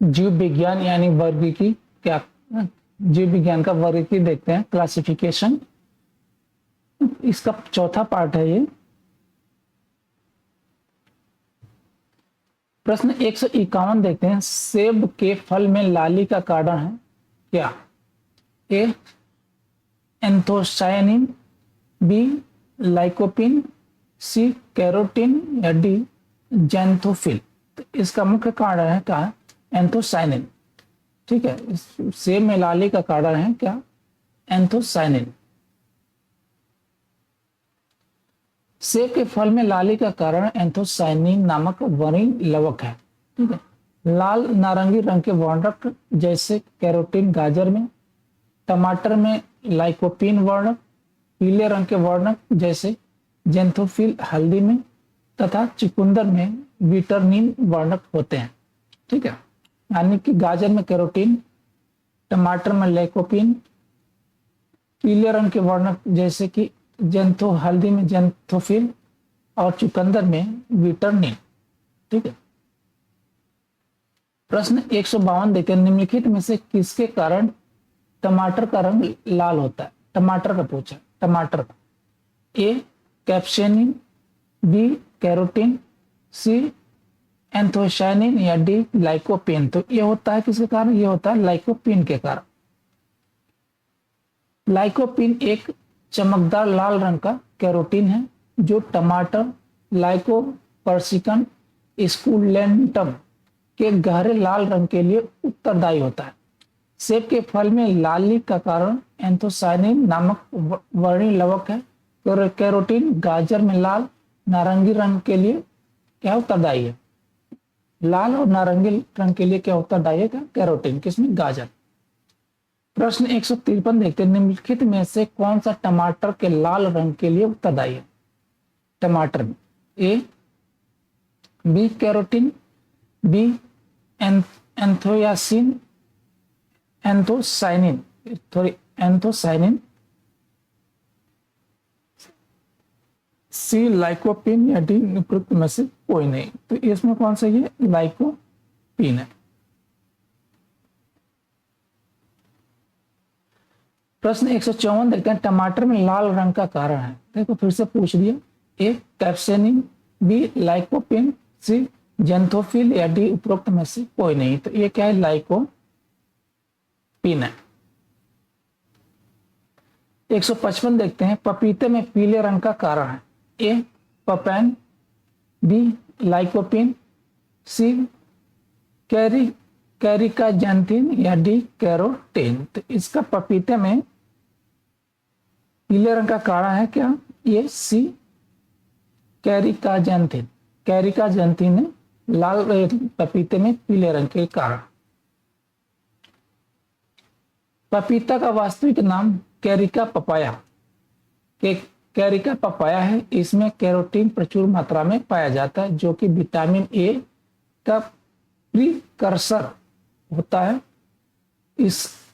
जीव विज्ञान यानी वर्गीकी क्या, जीव विज्ञान का वर्गीकी देखते हैं, क्लासिफिकेशन। इसका चौथा पार्ट है ये। प्रश्न 151 देखते हैं, सेब के फल में लाली का कारण है क्या? ए एंथोसायनिन, बी लाइकोपिन, सी कैरोटीन या डी जैंथोफिल। तो इसका मुख्य कारण है क्या? एंथोसायनिन। ठीक है, सेब में लाली का कारण है क्या? एंथोसायनिन। सेब के फल में लाली का कारण एंथोसायनिन नामक वर्णिल लवक है। ठीक है, लाल नारंगी रंग के वर्णक जैसे कैरोटीन गाजर में, टमाटर में लाइकोपीन वर्णक, पीले रंग के वर्णक जैसे जेंथोफिल हल्दी में, तथा चुकंदर में विटरनिन वर्णक होते हैं। ठीक है, यानी कि गाजर में कैरोटीन, टमाटर में लाइकोपीन, पीले रंग के वर्णक जैसे कि जेंथो हल्दी में जेंथोफिल और चुकंदर में विटरनिन। ठीक है, प्रश्न 152 देखते हैं, निम्नलिखित में से किसके कारण टमाटर का रंग लाल होता है? टमाटर का पूछा, टमाटर का। ए कैप्सेनिन, बी कैरोटीन, सी एंथोसायनिन या डी लाइकोपीन। तो ये होता है किसके कारण? ये होता है लाइकोपीन के कारण। लाइकोपीन एक चमकदार लाल रंग का कैरोटीन है जो टमाटर, लाइकोपर्सिकम स्कुलेंटम के गहरे लाल रंग के लिए उत्तरदायी होता है। सेब के फल में लाली का कारण एंथोसायनिन नामक वर्णिल लवक है। कैरोटीन गाजर में लाल नारंगी रंग के लिए क्या उत्तरदायी है? लाल और नारंगी रंग के लिए क्या उत्तरदायी है? कैरोटीन। किसमें? गाजर। प्रश्न 153 देखते हैं, निम्नलिखित में से कौन सा टमाटर के लाल रंग के लिए उत्तरदायी है? टमाटर में A B carotene, B anthocyanin anthocyanin anthocyanin, C lycopene या डी उपरोक्त में से कोई नहीं। तो इसमें कौन सा? ये लाइकोपीन है। प्रश्न 154 देखते हैं, टमाटर में लाल रंग का कारण है। देखो फिर से पूछ दिया, ए कैप्सेनिन, बी लाइकोपीन, सी जेंथोफिल या डी उपरोक्त में से कोई नहीं। तो ये क्या है? लाइकोपीन है। 155 देखते हैं, पपीते में पीले रंग का कारण है। ए पपैन, बी लाइकोपीन, सी कैरिकाजैंथिन या डी कैरोटीन। तो इसका पपीते में पीले रंग का कारण है क्या? ये सी कैरिकाजैंथिन। कैरिकाजैंथिन है लाल पपीते में पीले रंग के कारण। पपीता का वास्तविक नाम कैरिका पपाया कैरिका पपाया है। इसमें कैरोटीन प्रचुर मात्रा में पाया जाता है जो कि विटामिन ए का प्रीकर्सर होता है।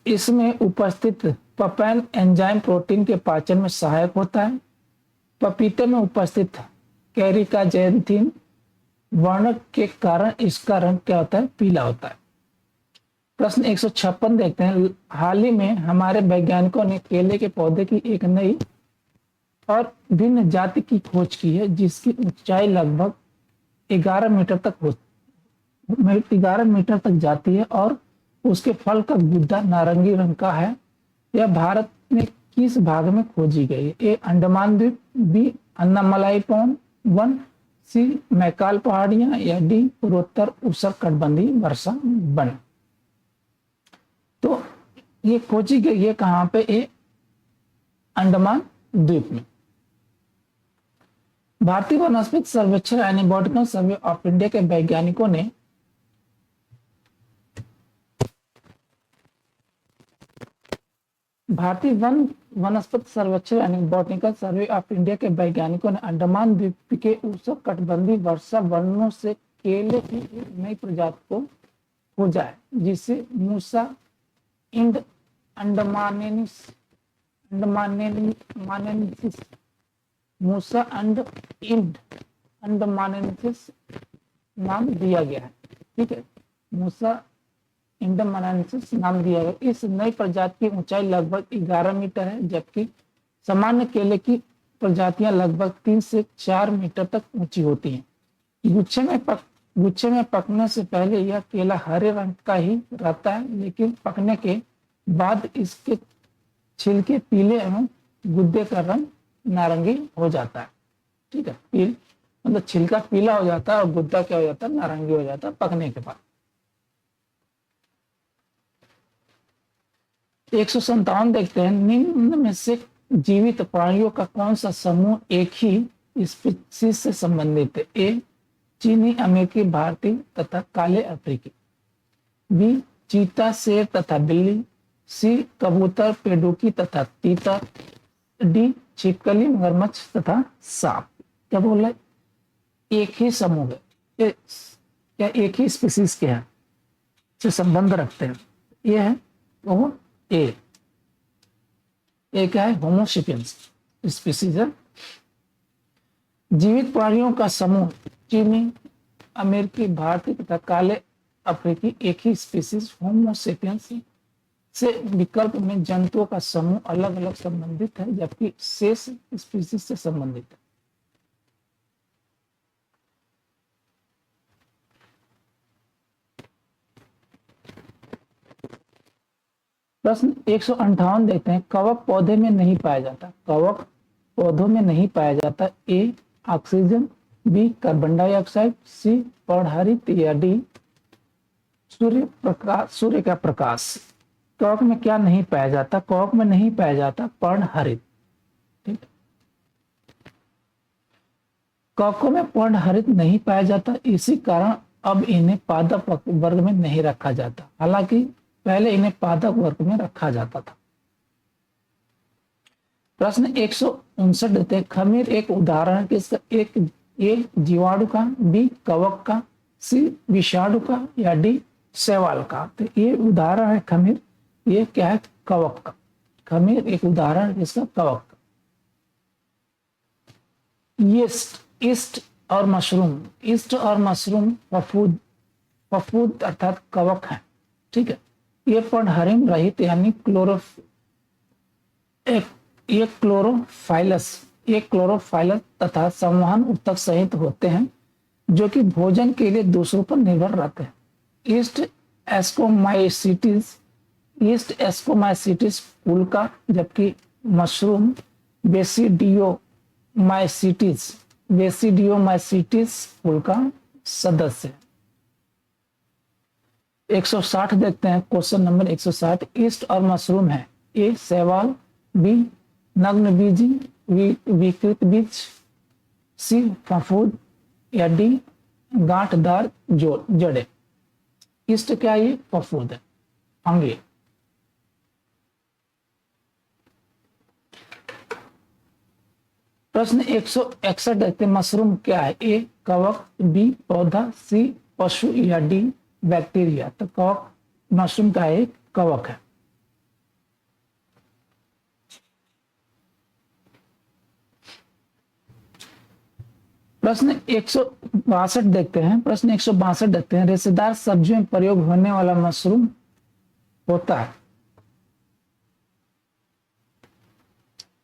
इसमें उपस्थित पपैन एंजाइम प्रोटीन के पाचन में सहायक होता है। पपीते में उपस्थित कैरिकाजैंथिन वर्णक के कारण इसका रंग क्या होता है? पीला होता है। प्रश्न 156 देखते हैं, हाल ही में हमारे वैज्ञानिकों ने केले के पौधे की एक नई और भिन्न जाति की खोज की है जिसकी ऊंचाई लगभग 11 मीटर तक जाती है और उसके फल का गुद्दा नारंगी रंग का है। यह भारत में किस भाग में खोजी गई है? ए अंडमान द्वीप, बी अन्नामलाई वन, सी मैकाल पहाड़ियां या डी पूर्वोत्तर उष्णकटिबंधीय वर्षा वन। तो ये खोजी गई है कहां पे? ए अंडमान द्वीप में। भारतीय वनस्पति सर्वेक्षण यानी बॉटनिकल सर्वे ऑफ इंडिया के वैज्ञानिकों ने भारतीय वनस्पति सर्वेक्षण यानी बॉटनिकल सर्वे ऑफ इंडिया के वैज्ञानिकों ने अंडमान द्वीप के उष्णकटिबंधीय वर्षा वनों से केले की एक नई प्रजाति को खोजा है जिसे मूसा इंड अंडमानेंसिस मूसा इंड अंडमानेंसिस नाम दिया गया है। ठीक है, मूसा इंडोमनाइसिस नाम दिया गया। इस नई प्रजाति की ऊंचाई लगभग 11 मीटर है, जबकि सामान्य केले की प्रजातियां लगभग 3 से 4 मीटर तक ऊंची होती हैं। गुच्छे में पकने से पहले यह केला हरे रंग का ही रहता है, लेकिन पकने के बाद इसके छिलके पीले एवं गुद्दे का रंग नारंगी हो जाता है। ठीक है, मतलब छिलका पीला हो जाता है और गुद्दा क्या हो जाता है, नारंगी हो जाता है पकने के बाद। 157 देखते हैं, निम्न में से जीवित प्राणियों का कौन सा समूह एक ही स्पीशीज से संबंधित है? ए चीनी, अमेरिकी, भारतीय तथा काले अफ्रीकी। बी चीता, शेर तथा बिल्ली। सी कबूतर, पेडुकी तथा तीतर। डी छिपकली, मगरमच्छ तथा सांप। क्या बोल रहा है? एक ही समूह है, क्या एक ही स्पीसीज के हैं से संबंध रखते हैं? ये है वो ए क्या है? होमोसेपियंस स्पीसीज है। जीवित प्राणियों का समूह चीनी, अमेरिकी, भारतीय तथा काले अफ्रीकी एक ही स्पीसीज होमोसेपियंस से विकल्प में जंतुओं का समूह अलग अलग संबंधित है, जबकि शेष स्पीसीज से संबंधित है। प्रश्न 158 देते हैं, कवक पौधे में नहीं पाया जाता। कवक पौधों में नहीं पाया जाता। A oxygen, B carbon dioxide, C पर्णहरित या डी सूर्य का प्रकाश। कवक में क्या नहीं पाया जाता? कवक में नहीं पाया जाता पर्णहरित। ठीक, कवकों में पर्णहरित नहीं पाया जाता, इसी कारण अब इन्हें पादप वर्ग में नहीं रखा जाता, हालांकि पहले इन्हें पादप वर्ग में रखा जाता था। प्रश्न 159 देते हैं, खमीर एक उदाहरण किसका? एक ए जीवाणु का, बी कवक का, सी विषाणु का या डी शैवाल का। तो ये उदाहरण है खमीर, ये क्या है? कवक का। खमीर एक उदाहरण किसका? कवक का। ईस्ट और मशरूम, ईस्ट और मशरूम फफूद अर्थात कवक है। ठीक है, ये पर्णहरित रहित यानी क्लोरोफाइलस तथा संवहन ऊतक सहित होते हैं, जो कि भोजन के लिए दूसरों पर निर्भर रहते हैं। ईस्ट एस्कोमाइसिटिस फूल का, जबकि मशरूम बेसिडियोमाइसिटिस फूल का सदस्य है। 160 देखते हैं, क्वेश्चन नंबर 160। ईस्ट और मशरूम है, ए शैवाल, बी नग्न बीजी विकृत बीज, सी फफूद या डी गांठदार जड़े। ईस्ट क्या? ये फफूद है, फंगी। प्रश्न 161 देखते हैं, मशरूम क्या है? ए कवक, बी पौधा, सी पशु या डी बैक्टीरिया। तो कवक, मशरूम का एक कवक है। प्रश्न 162 देखते हैं, प्रश्न 162 देखते हैं, रेशेदार सब्जियों में प्रयोग होने वाला मशरूम होता है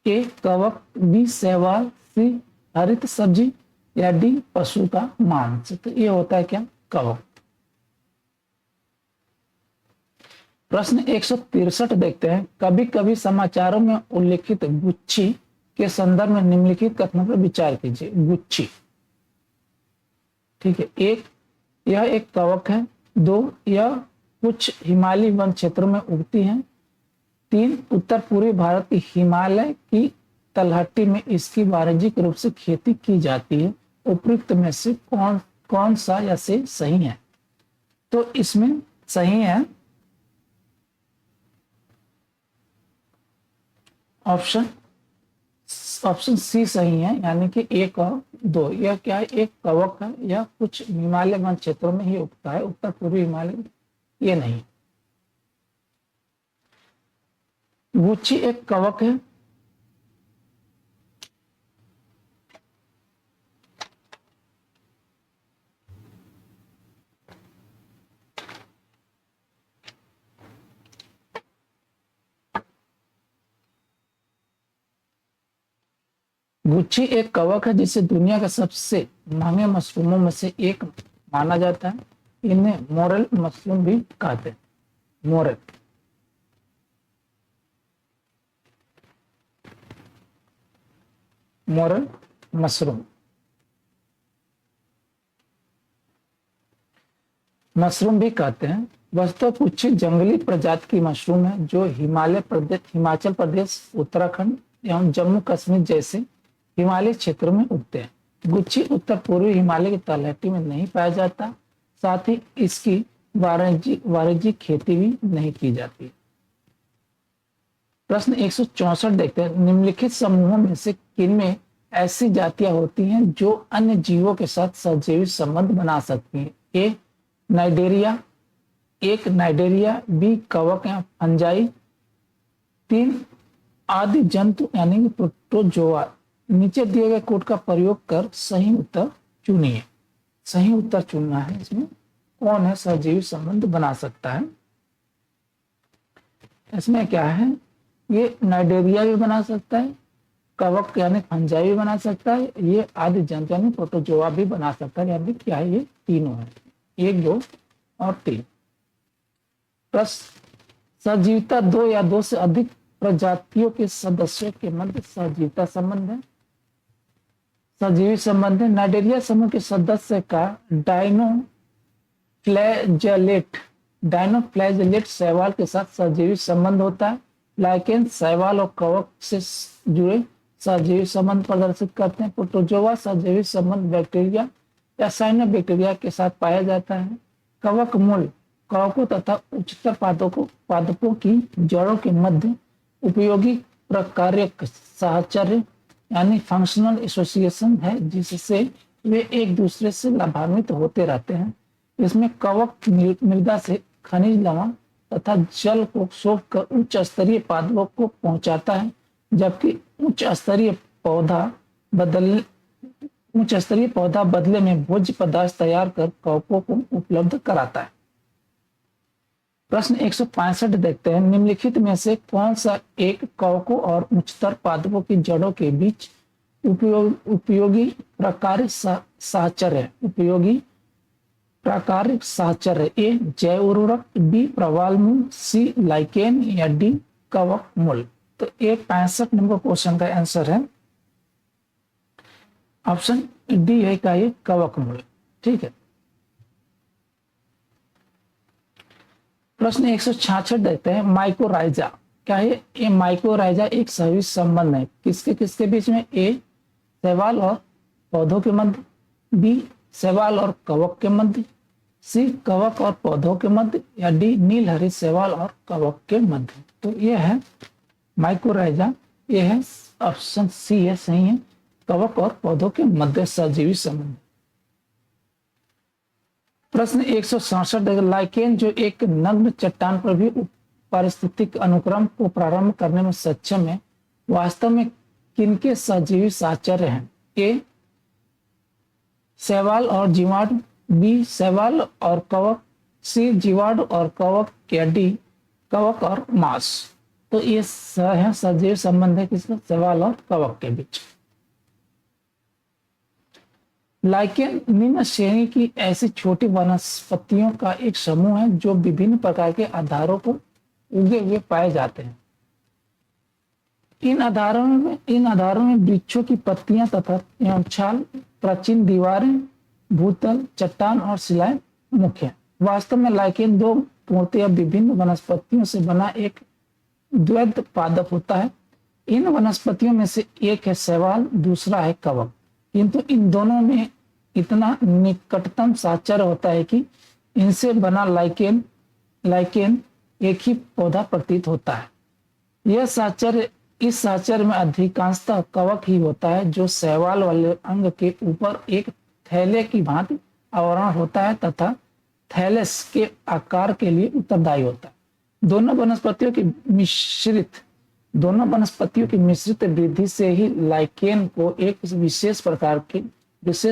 ए कवक, बी शैवाल, सी हरित सब्जी या डी पशु का मांस। तो ये होता है क्या? कवक। प्रश्न 163 देखते हैं, कभी कभी समाचारों में उल्लेखित गुच्छी के संदर्भ में निम्नलिखित कथनों पर विचार कीजिए। गुच्छी, ठीक है, एक यह एक कवक है। दो यह कुछ हिमालयी वन क्षेत्रों में उगती है। तीन उत्तर पूर्वी भारत की हिमालय की तलहटी में इसकी वाणिज्यिक रूप से खेती की जाती है। उपयुक्त में से कौन सा या से सही है? तो इसमें सही है ऑप्शन सी सही है, यानी कि एक और दो। यह क्या है? एक कवक है, यह कुछ हिमालय वन क्षेत्रों में ही उगता है, उत्तर पूर्वी हिमालय ये नहीं। गुच्छी एक कवक है। गुच्छी एक कवक है जिसे दुनिया के सबसे महंगे मशरूमों में से एक माना जाता है। इन्हें मोरल मशरूम भी कहते हैं। मोरल मोरल मशरूम मशरूम भी कहते हैं। वस्तु कुछ जंगली प्रजाति की मशरूम है जो हिमाचल प्रदेश, उत्तराखंड एवं जम्मू कश्मीर जैसे हिमालय क्षेत्रों में उगते हैं। गुच्छी उत्तर पूर्वी हिमालय की तलहटी में नहीं पाया जाता। साथ ही इसकी वाणिज्यिक खेती भी नहीं की जाती। प्रश्न 164 देखते हैं। निम्नलिखित समूहों में से किनमें ऐसी जातियां होती हैं जो अन्य जीवों के साथ सहजीवी संबंध बना सकती हैं? ए नाइडेरिया, बी कवक या फंजाई, 3 आदि जंतु यानी कि प्रोटोजोआ। नीचे दिए गए कोड का प्रयोग कर सही उत्तर चुनिए। सही उत्तर चुनना है। इसमें कौन है सहजीवी संबंध बना सकता है? इसमें क्या है? ये नाइडेरिया भी बना सकता है, कवक यानी फंजाई भी बना सकता है, ये आदि जंतु यानी प्रोटोजोआ भी बना सकता है। यानी क्या है? ये तीनों है, 1, 2 और 3। प्रश्न सहजीविता 2 या 2 से अधिक प्रजातियों के सदस्यों के मध्य सहजीविता संबंध है। सहजीवी संबंध है। नाइडेरिया समूह के सदस्य का डायनोफ्लैजेलेट शैवाल के साथ सहजीवी संबंध होता है। लाइकेन शैवाल और कवक से जुड़े सहजीवी संबंध प्रदर्शित करते हैं। प्रोटोजोआ सहजीवी संबंध बैक्टीरिया या साइनोबैक्टीरिया के साथ पाया जाता है। कवक मूल कवकों तथा उच्चतर पादपों की जड़ों के मध्य उपयोगी प्रकार्यक साहचर्य यानी फंक्शनल एसोसिएशन है, जिससे वे एक दूसरे से लाभान्वित होते रहते हैं। इसमें कवक मृदा से खनिज लवण तथा जल को सोख कर उच्च स्तरीय पादपों को पहुंचाता है, जबकि उच्च स्तरीय पौधा बदले में भोज्य पदार्थ तैयार कर कवकों को उपलब्ध कराता है। प्रश्न 165 देखते हैं। निम्नलिखित में से कौन सा एक कवकों और उच्चतर पादपों की जड़ों के बीच उपयोगी प्रकार्य साहचर्य उपयोगी प्राकारिक साहचर्य? ए जैव उर्वरक, बी प्रवाल मूल, सी लाइकेन या डी कवक मूल। तो ये 65 नंबर क्वेश्चन का आंसर है ऑप्शन डी है का ये कवक मूल। ठीक है। प्रश्न 166 देखते हैं। माइकोराइजा क्या है? ये माइकोराइजा एक सहयोगी संबंध है किसके किसके बीच में? ए शैवाल और पौधों के मध्य, बी शैवाल और कवक के मध्य, सी कवक और पौधों के मध्य, या डी नीलहरित शैवाल और कवक के मध्य। तो ये है माइकोराइजा। ये है ऑप्शन सी है, सही है, कवक और पौधों के मध्य सहजीवी संबंध। प्रश्न 167 लाइकेन जो एक नग्न चट्टान पर भी पारिस्थितिक अनुक्रम को प्रारंभ करने में सक्षम है, वास्तव में किनके सहजीवी साहचर्य हैं? ए शैवाल और जीवाणु, बी शैवाल और कवक, सी जीवाणु और कवक, या डी कवक और मांस। तो ये सहजीवी संबंध है किसका? शैवाल और कवक के बीच। लाइकेन निम्न श्रेणी की ऐसी छोटी वनस्पतियों का एक समूह है जो विभिन्न प्रकार के आधारों को उगे हुए पाए जाते हैं। इन आधारों में वृक्षों की पत्तियां तथा एवं छाल, प्राचीन दीवारें, भूतल, चट्टान और शिलाएं मुख्य हैं। वास्तव में लाइकेन 2 पूर्णतया विभिन्न वनस्पतियों से बना एक द्वैध पादप होता है। इन वनस्पतियों में से एक है शैवाल, दूसरा है कवक, किंतु इन दोनों में इतना निकटतम साहचर्य होता है कि इनसे बना लाइकेन एक ही पौधा प्रतीत होता है। इस साहचर्य में अधिकांशतः कवक ही होता है, जो शैवाल वाले अंग के ऊपर एक थैले की भांति आवरण होता है तथा थैलेस के आकार के लिए उत्तरदायी होता है। दोनों वनस्पतियों की मिश्रित वृद्धि से ही लाइकेन को एक विशेष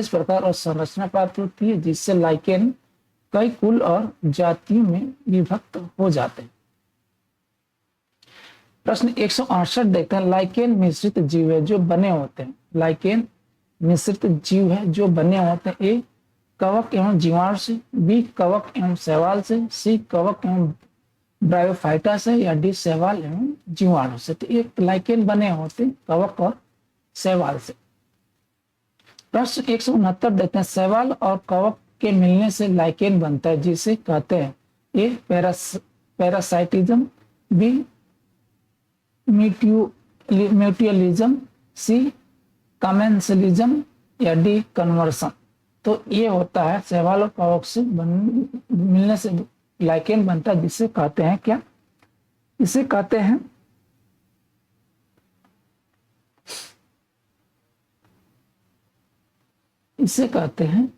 प्रकार और संरचना प्राप्त होती है, जिससे लाइकेन कई कुल और जातियों में विभक्त हो जाते हैं। प्रश्न 168 देखते हैं। लाइकेन मिश्रित जीव है जो बने होते हैं। लाइकेन मिश्रित जीव है जो बने होते हैं। ए कवक एवं जीवाणु से, बी कवक एवं शैवाल से, सी कवक एवं ब्रायोफाइटा से, या डी शैवाल एवं जीवाणु से। तो एक लाइकेन बने होते हैं कवक और शैवाल से। प्रश्न 169 देते हैं। शैवाल और कवक के मिलने से लाइकेन बनता है जिसे कहते हैं। ए पैरासाइटिज्म, बी म्यूचुअलिज्म, सी कमेंसलिज्म, या डी कन्वर्सन। तो ये होता है शैवाल और कवक से मिलने से लाइकेन बनता है जिसे कहते हैं क्या? इसे कहते हैं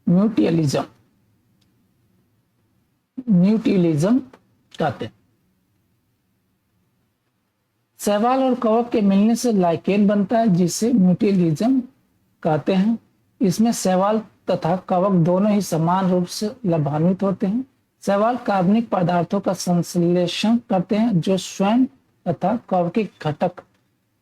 म्यूचुअलिज्म। म्यूचुअलिज्म कहते हैं। शैवाल और कवक के मिलने से लाइकेन बनता है जिसे म्यूचुअलिज्म कहते हैं। इसमें शैवाल तथा कवक दोनों ही समान रूप से लाभान्वित होते हैं। शैवाल कार्बनिक पदार्थों का संश्लेषण करते हैं जो स्वयं तथा कवकीय घटक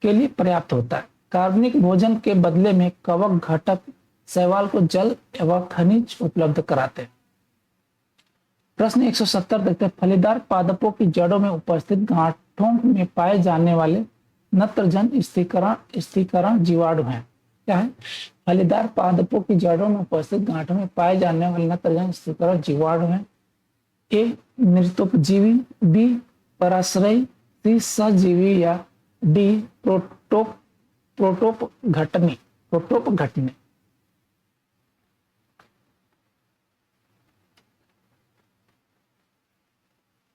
के लिए पर्याप्त होता है। कार्बनिक भोजन के बदले में कवक घटक शैवाल को जल एवं खनिज उपलब्ध कराते हैं। प्रश्न 170 देखते हैं। फलीदार पादपों की जड़ों में उपस्थित गांठों में पाए जाने वाले नत्रजन स्थिरीकरण जीवाणु हैं। क्या है? फलीदार पादपों की जड़ों में उपस्थित गांठों में पाए जाने वाले नत्रजन स्थिरीकरण जीवाणु हैं। ए मृतोपजीवी, बी पराश्रयी, सी सजीवी, या डी प्रोटोपघटनी।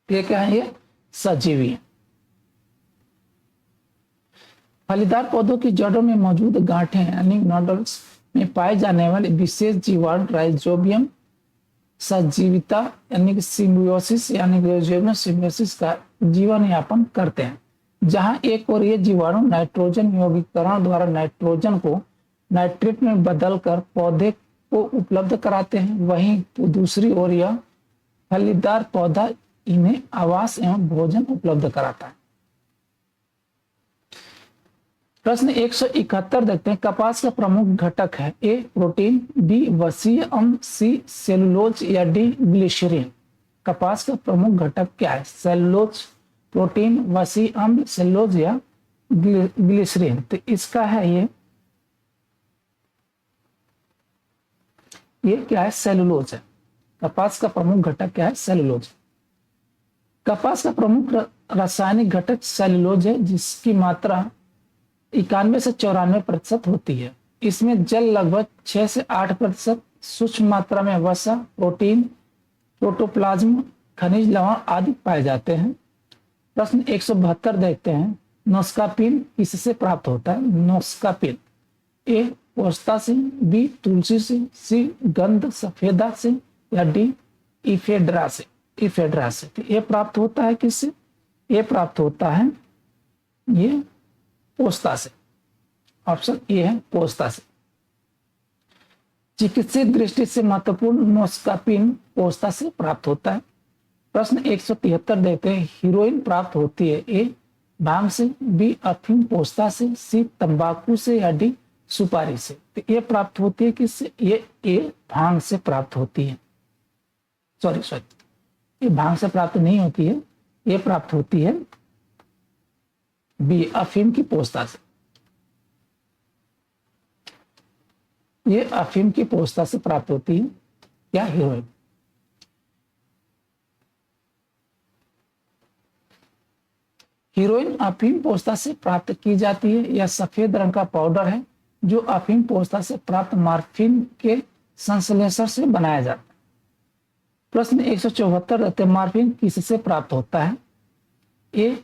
ये क्या है? ये सजीवी है। फलीदार पौधों की जड़ों में मौजूद गांठें यानी नोडल्स में पाए जाने वाले विशेष जीवाणु राइजोबियम सजीविता यानी कि सिम्बियोसिस यानी कि सिम्बियोसिस का जीवन यापन करते हैं। जहां एक और ये जीवाणु नाइट्रोजन यौगिकरण द्वारा नाइट्रोजन को नाइट्रेट में बदलकर पौधे को उपलब्ध कराते हैं, वहीं दूसरी ओर यह फलीदार पौधा इन्हें आवास एवं भोजन उपलब्ध कराता है। प्रश्न 171 देखते हैं। कपास का प्रमुख घटक है। ए प्रोटीन, बी वसीय अम्ल, सी सेलुलोज, या डी ग्लिसरीन। कपास का प्रमुख घटक क्या है? सेलुलोज, प्रोटीन, वसीय अम्ल, सेलुलोज या ग्लिसरीन। तो इसका है ये क्या है? सेलुलोज है। कपास का प्रमुख घटक क्या है? सेलुलोज। कपास का प्रमुख रासायनिक घटक सेलुलोज है जिसकी मात्रा 91 से 94% होती है। इसमें जल लगभग 6 से 8%, सूक्ष्म मात्रा में वसा, प्रोटीन, प्रोटोप्लाज्म, खनिज लवण आदि पाए जाते हैं। प्रश्न 172 देखते हैं। नोस्कापिन किससे प्राप्त होता है? नोस्कापिन ए पोस्ता से, बी तुलसी से, सी गंध सफेदा से, या डी इफेड्रा से। तो ये प्राप्त होता है किससे? ये प्राप्त होता है ये पोस्ता से। ऑप्शन ए है पोस्ता से। चिकित्सीय दृष्टि से महत्वपूर्ण नोस्कापिन पोस्ता से प्राप्त होता है। प्रश्न 173 देते हैं। हीरोइन प्राप्त होती है। ए भांग से, बी अफीम पोस्ता से, सी तंबाकू से, या डी सुपारी से। तो ये प्राप्त होती है किससे? ये भांग से प्राप्त होती है। सॉरी, ये भांग से प्राप्त नहीं होती है, ये प्राप्त होती है बी अफीम की पोस्ता से। ये अफीम की पोस्ता से प्राप्त होती है क्या? हीरोइन। हीरोइन अफीम पोस्ता से प्राप्त की जाती है। यह सफेद रंग का पाउडर है जो अफीम पोस्ता से प्राप्त मॉर्फिन के संश्लेषण से बनाया जाता है। प्रश्न 174 रहते। मॉर्फिन किससे प्राप्त होता है? ए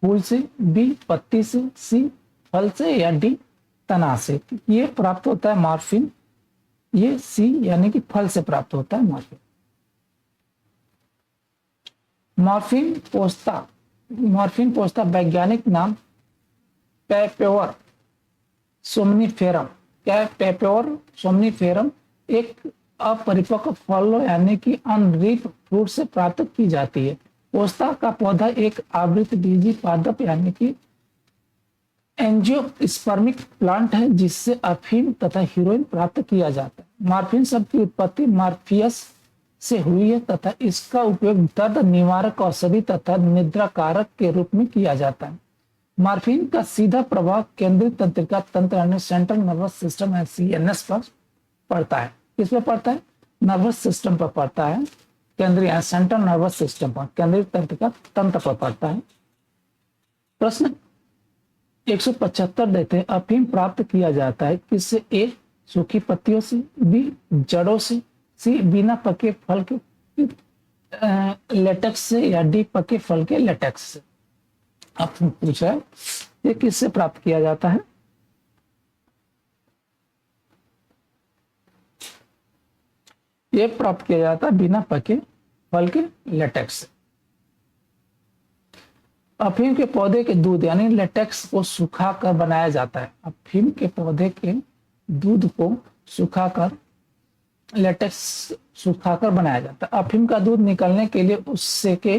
फूल से, बी पत्ती से, सी फल से, या डी तना से। ये प्राप्त होता है मॉर्फिन, ये सी यानी कि फल से प्राप्त होता है मॉर्फिन। मॉर्फिन पोस्ता वैज्ञानिक नाम पेपेवर सोमनीफेरम। क्या है? पेपेवर सोमनीफेरम एक अपरिपक्व फल यानी कि अनरिप फ्रूट से प्राप्त की जाती है। पोस्ता का पौधा एक आवृतबीजी पादप यानी कि एंजियोस्पर्मिक प्लांट है जिससे अफीम तथा हेरोइन प्राप्त किया जाता है। मॉर्फिन शब्द की उत्पत्ति मॉर्फियस से हुई है तथा इसका उपयोग दर्द निवारक औषधि तथा निद्रा कारक के रूप में किया जाता है। मॉर्फिन का सीधा प्रभाव केंद्रीय तंत्रिका तंत्र यानी सेंट्रल नर्वस सिस्टम है सीएनएस पर पड़ता है। किस पर पड़ता है? नर्वस सिस्टम पर पड़ता है, केंद्रीय सेंट्रल नर्वस सिस्टम पर, केंद्रीय तंत्रिका तंत्र पर पड़ता है। प्रश्न 175 देते हैं, अफीम प्राप्त किया जाता है किससे? ए सूखी पत्तियों से, बी जड़ों से, सी बिना पके फल के लेटेक्स से, या डी पके फल के लेटेक्स से। अब पूछा है ये किससे प्राप्त किया जाता है? ये प्राप्त किया जाता है बिना पके फल के लेटेक्स से। अफीम के पौधे के दूध यानी लेटेक्स को सुखाकर बनाया जाता है। अफीम के पौधे के दूध को सुखाकर लेटेक्स सुखाकर बनाया जाता है। अफीम का दूध निकलने के लिए उससे के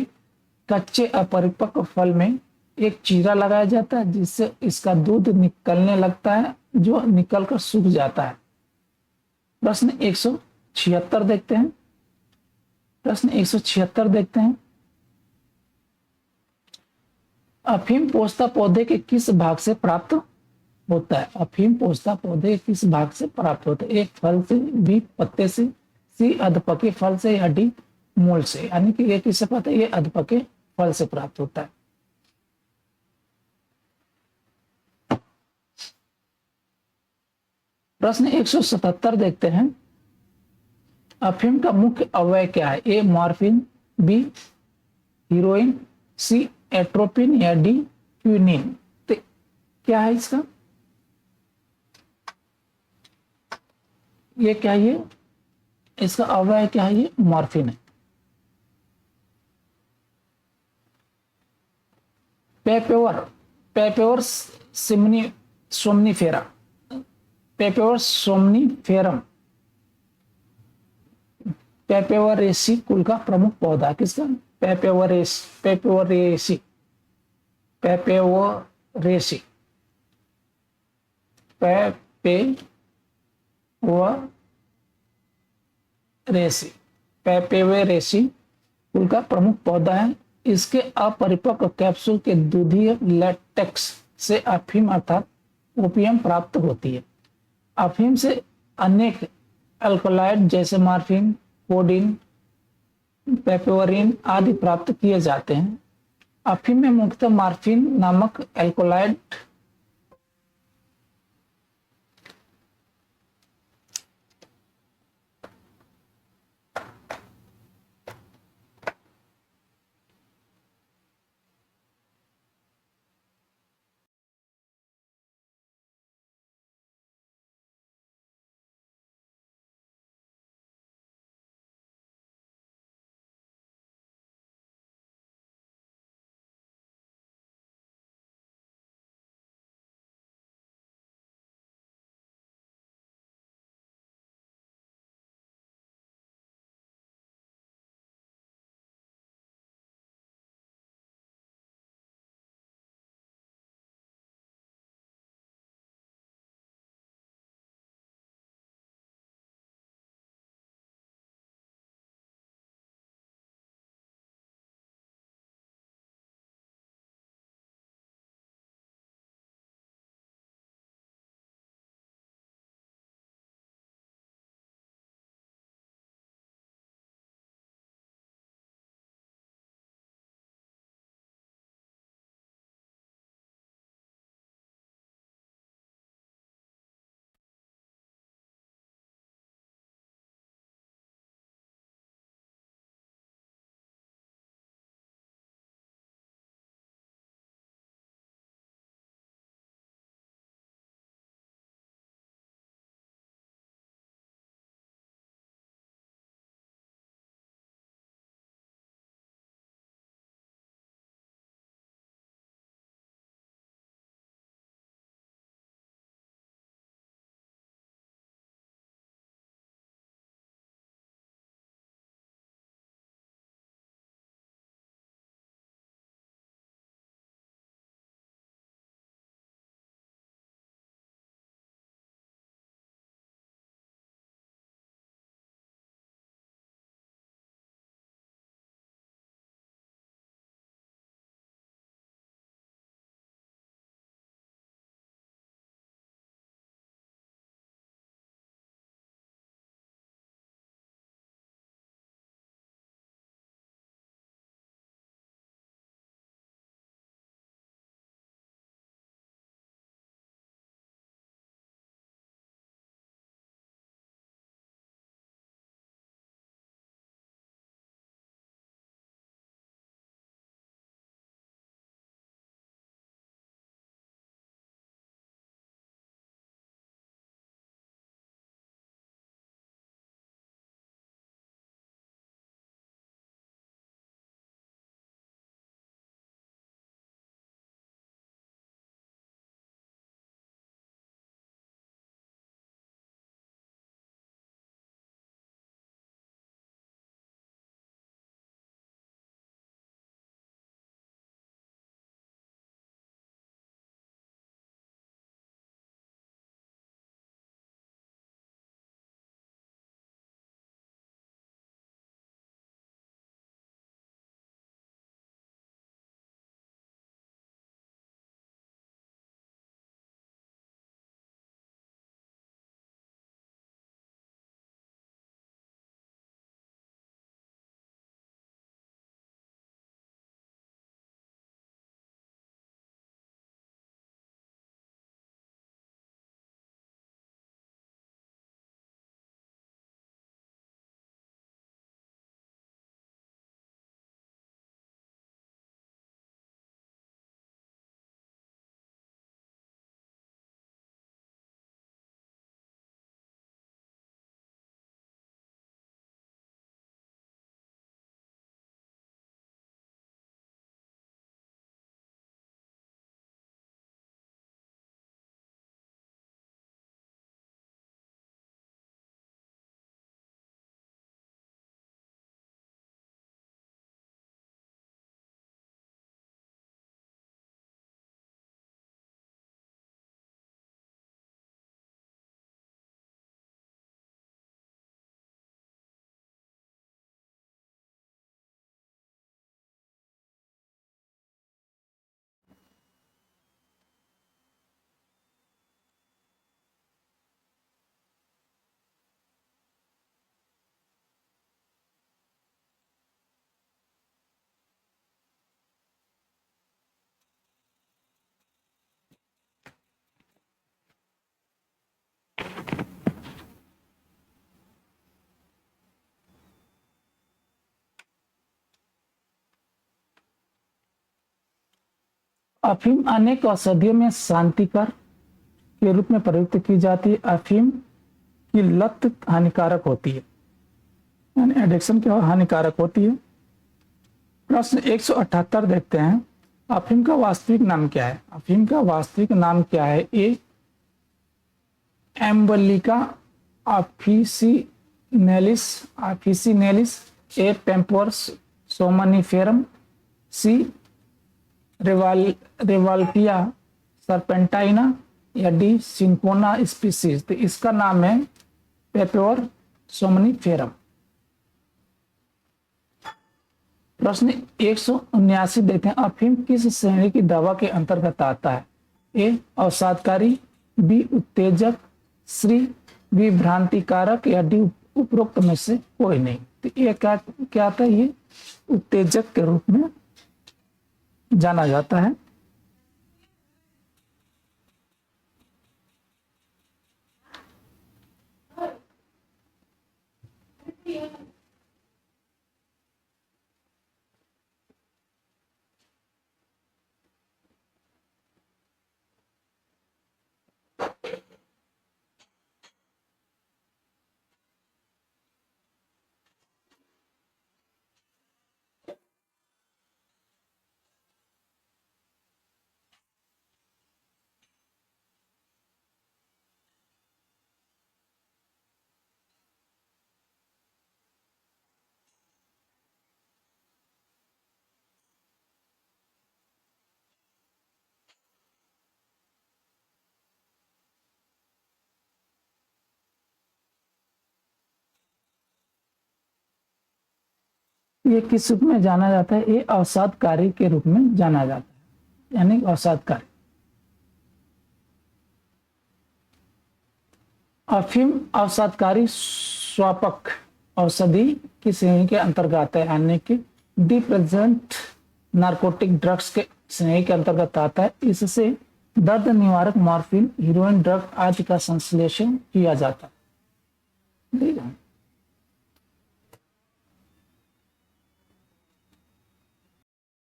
कच्चे अपरिपक्व फल में एक चीरा लगाया जाता है जिससे इसका दूध निकलने लगता है जो निकलकर सूख जाता है। प्रश्न 176 देखते हैं। प्रश्न 176 देखते हैं, अफीम पोस्ता पौधे के किस भाग से प्राप्त होता है? अफीम पोस्ता पौधे के किस भाग से प्राप्त होता है? एक फल से, बी पत्ते से, सी अधपके फल से, या डी मूल से। यानी कि ये किससे प्राप्त है? ये अधपके फल से प्राप्त होता है। प्रश्न 177 देखते हैं, अफीम का मुख्य अवयव क्या है? ए मॉर्फिन, बी हीरोइन, सी एट्रोपिन, या डी क्विनिन। तो क्या है इसका? ये क्या है? ये इसका अवयव क्या है? ये मॉर्फिन है। पेपेवर, पेपेवर सिमनी सोमनीफेरा, पेपेवर सोमनीफेरम पेपेवरेसी कुल का प्रमुख पौधा। किसका? पेपेवरेसी, पेपेवरेसी, पेपेवरेसी, पेपेवरेसी कुल का प्रमुख पौधा है। इसके अपरिपक्व कैप्सूल के दूधीय लेटेक्स से अफीम अर्थात ओपियम प्राप्त होती है। अफीम से अनेक अल्कोलॉइड जैसे मॉर्फिन, कोडीन, पेपेवरिन आदि प्राप्त किए जाते हैं। अफीम में मुख्यतः मॉर्फिन नामक अल्कोलॉइड अफीम अनेक औषधियों में शांतिकर के रूप में प्रयुक्त की जाती है। अफीम की लत हानिकारक होती है, यानी एडिक्शन क्या हानिकारक होती है। प्रश्न 178 देखते हैं। अफीम का वास्तविक नाम क्या है? अफीम का वास्तविक नाम क्या है? ए एम्बलिका ऑफिसिनेलिस ऑफिसिनेलिस, ए पेम्पोरस सोमनिफेरम, सी रेवाल्टिया सरपेंटाइना, या डी सिंकोना स्पीसीज। तो इसका नाम है पेपोर सोमनिफेरम। प्रश्न 179 देखते हैं। अफीम किस श्रेणी की दवा के अंतर्गत आता है? ए अवसादकारी, बी उत्तेजक, सी विभ्रांतिकारक, या डी उपरोक्त में से कोई नहीं। तो ये क्या आता है? ये उत्तेजक के रूप में जाना जाता है। ये किस रूप में जाना जाता है? ये अवसादकारी के रूप में जाना जाता है, यानी अवसादकारी। अफीम अवसादकारी स्वापक औषधि की श्रेणी के अंतर्गत आता है, यानी कि डी प्रेजेंट नार्कोटिक ड्रग्स के श्रेणी के अंतर्गत आता है। इससे दर्द निवारक मॉर्फिन, हीरोइन ड्रग आदि का संश्लेषण किया जाता है।